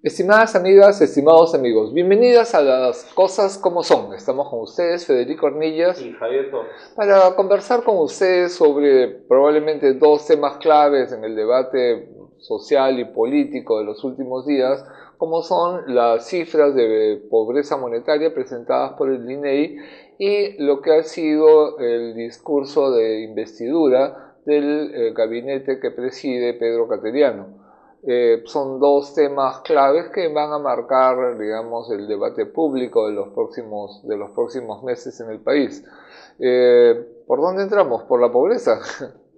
Estimadas amigas, estimados amigos, bienvenidas a Las Cosas Como Son. Estamos con ustedes, Federico Arnillas, y Javier Torres, para conversar con ustedes sobre probablemente dos temas claves en el debate social y político de los últimos días, como son las cifras de pobreza monetaria presentadas por el INEI y lo que ha sido el discurso de investidura del gabinete que preside Pedro Cateriano. Son dos temas claves que van a marcar, digamos, el debate público de los próximos meses en el país. ¿Por dónde entramos? ¿Por la pobreza?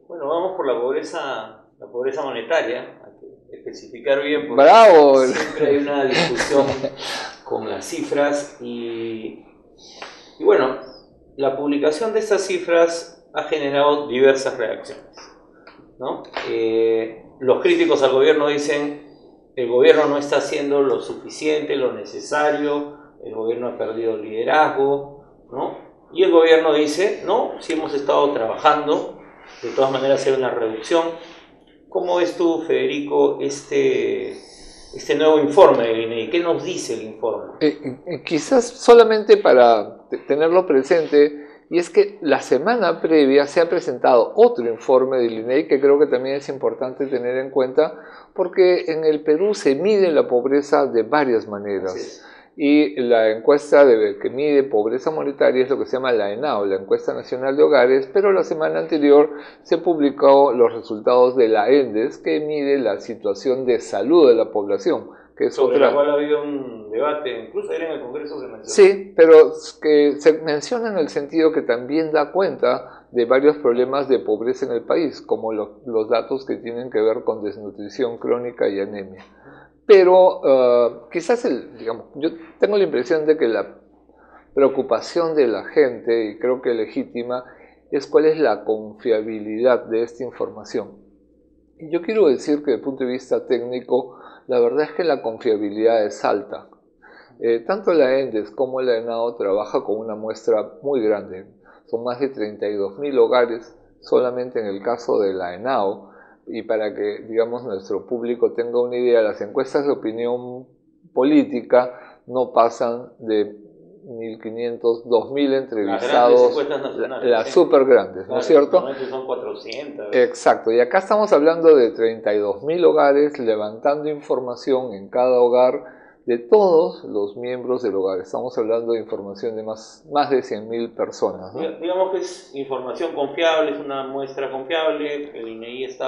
Bueno, vamos por la pobreza monetaria, hay que especificar bien porque ¡Bravo! Siempre hay una discusión con las cifras y bueno, la publicación de estas cifras ha generado diversas reacciones, ¿no? Los críticos al gobierno dicen el gobierno no está haciendo lo suficiente, lo necesario, el gobierno ha perdido liderazgo, ¿no? Y el gobierno dice, no, si hemos estado trabajando, de todas maneras hay una reducción. ¿Cómo ves tú, Federico, este nuevo informe del INEI? ¿Qué nos dice el informe? Quizás solamente para tenerlo presente, y es que la semana previa se ha presentado otro informe del INEI que creo que también es importante tener en cuenta, porque en el Perú se mide la pobreza de varias maneras. Y la encuesta que mide pobreza monetaria es lo que se llama la ENAO, la Encuesta Nacional de Hogares, pero la semana anterior se publicó los resultados de la ENDES, que mide la situación de salud de la población. Que es sobre la cual ha habido un debate, incluso ayer en el Congreso se mencionó. Sí, pero que se menciona en el sentido que también da cuenta de varios problemas de pobreza en el país, como los datos que tienen que ver con desnutrición crónica y anemia. Pero quizás, yo tengo la impresión de que la preocupación de la gente, y creo que legítima, es cuál es la confiabilidad de esta información. Y yo quiero decir que desde el punto de vista técnico, la verdad es que la confiabilidad es alta. Tanto la ENDES como la ENAO trabaja con una muestra muy grande. Son más de 32.000 hogares solamente en el caso de la ENAO. Y para que, digamos, nuestro público tenga una idea, las encuestas de opinión política no pasan de 1.500, 2.000 entrevistados, las súper grandes, ¿no es cierto? Son 400. Exacto, y acá estamos hablando de 32.000 hogares levantando información en cada hogar de todos los miembros del hogar. Estamos hablando de información de más de 100.000 personas, ¿no? Digamos que es información confiable, es una muestra confiable, el INEI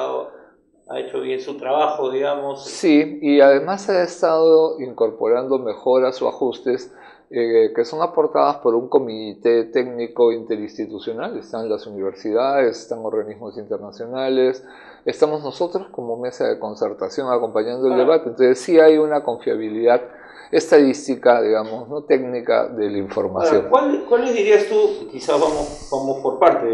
ha hecho bien su trabajo, digamos. Sí, y además ha estado incorporando mejoras o ajustes que son aportadas por un comité técnico interinstitucional. Están las universidades, están organismos internacionales, estamos nosotros como mesa de concertación acompañando el debate. Entonces sí hay una confiabilidad estadística, digamos, no técnica de la información. ¿Cuáles dirías tú? Quizás vamos por parte,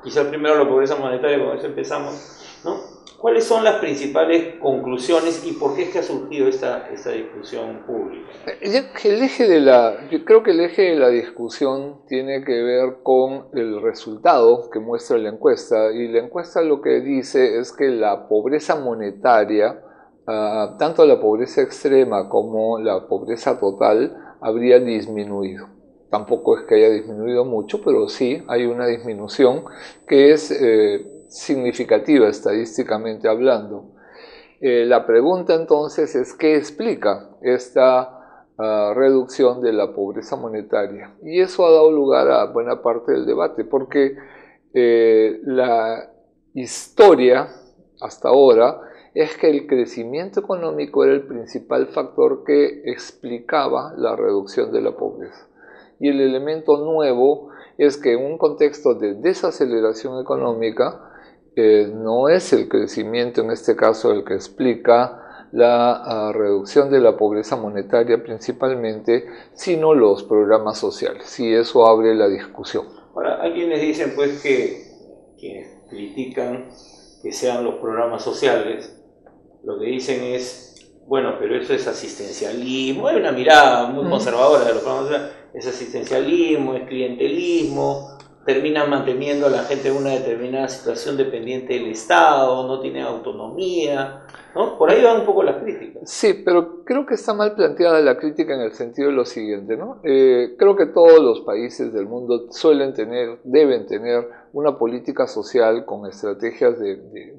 quizás primero la pobreza monetaria, con eso empezamos, ¿no? ¿Cuáles son las principales conclusiones y por qué es que ha surgido esta discusión pública? Yo creo que el eje de la discusión tiene que ver con el resultado que muestra la encuesta, y la encuesta lo que dice es que la pobreza monetaria, tanto la pobreza extrema como la pobreza total, habría disminuido. Tampoco es que haya disminuido mucho, pero sí hay una disminución que es significativa estadísticamente hablando. La pregunta entonces es ¿qué explica esta reducción de la pobreza monetaria? Y eso ha dado lugar a buena parte del debate, porque la historia hasta ahora es que el crecimiento económico era el principal factor que explicaba la reducción de la pobreza. Y el elemento nuevo es que en un contexto de desaceleración económica, no es el crecimiento en este caso el que explica la reducción de la pobreza monetaria principalmente, sino los programas sociales, y eso abre la discusión. Ahora, hay quienes dicen pues que quienes critican que sean los programas sociales, lo que dicen es, bueno, pero eso es asistencialismo, hay una mirada muy conservadora de los programas sociales, es asistencialismo, es clientelismo, terminan manteniendo a la gente en una determinada situación dependiente del Estado, no tiene autonomía, ¿no? Por ahí van un poco las críticas. Sí, pero creo que está mal planteada la crítica en el sentido de lo siguiente, ¿no? Creo que todos los países del mundo deben tener una política social con estrategias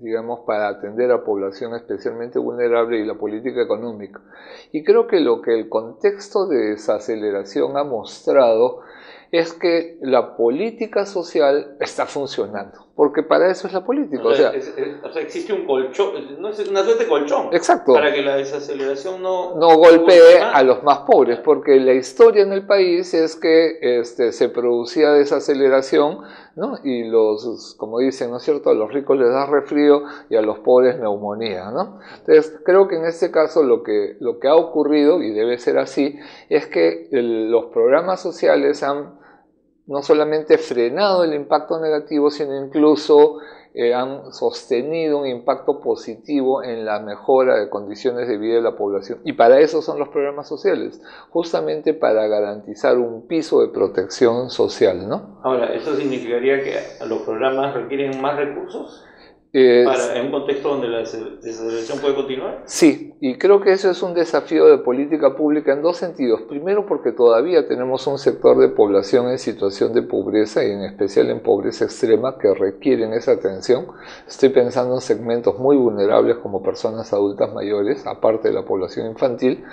digamos, para atender a población especialmente vulnerable y la política económica. Y creo que lo que el contexto de desaceleración ha mostrado es que la política social está funcionando, porque para eso es la política. O sea, existe un colchón, no es una suerte de colchón. Exacto. Para que la desaceleración no golpee a los más pobres, porque la historia en el país es que se producía desaceleración, ¿no? Y como dicen, ¿no es cierto?, a los ricos les da resfrío y a los pobres neumonía, ¿no? Entonces, creo que en este caso lo que ha ocurrido, y debe ser así, es que los programas sociales han no solamente frenado el impacto negativo, sino incluso han sostenido un impacto positivo en la mejora de condiciones de vida de la población. Y para eso son los programas sociales, justamente para garantizar un piso de protección social, ¿no? Ahora, ¿eso significaría que los programas requieren más recursos? ¿En un contexto donde la desaceleración puede continuar? Sí, y creo que eso es un desafío de política pública en dos sentidos. Primero, porque todavía tenemos un sector de población en situación de pobreza, y en especial en pobreza extrema, que requieren esa atención. Estoy pensando en segmentos muy vulnerables como personas adultas mayores, aparte de la población infantil.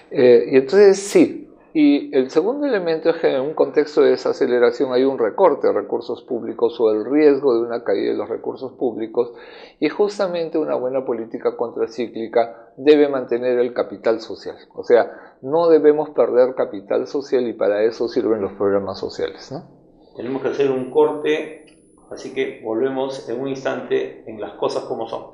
Y entonces sí. Y el segundo elemento es que en un contexto de desaceleración hay un recorte de recursos públicos o el riesgo de una caída de los recursos públicos, y justamente una buena política contracíclica debe mantener el capital social. O sea, no debemos perder capital social, y para eso sirven los programas sociales, ¿no? Tenemos que hacer un corte, así que volvemos en un instante en Las Cosas Como Son.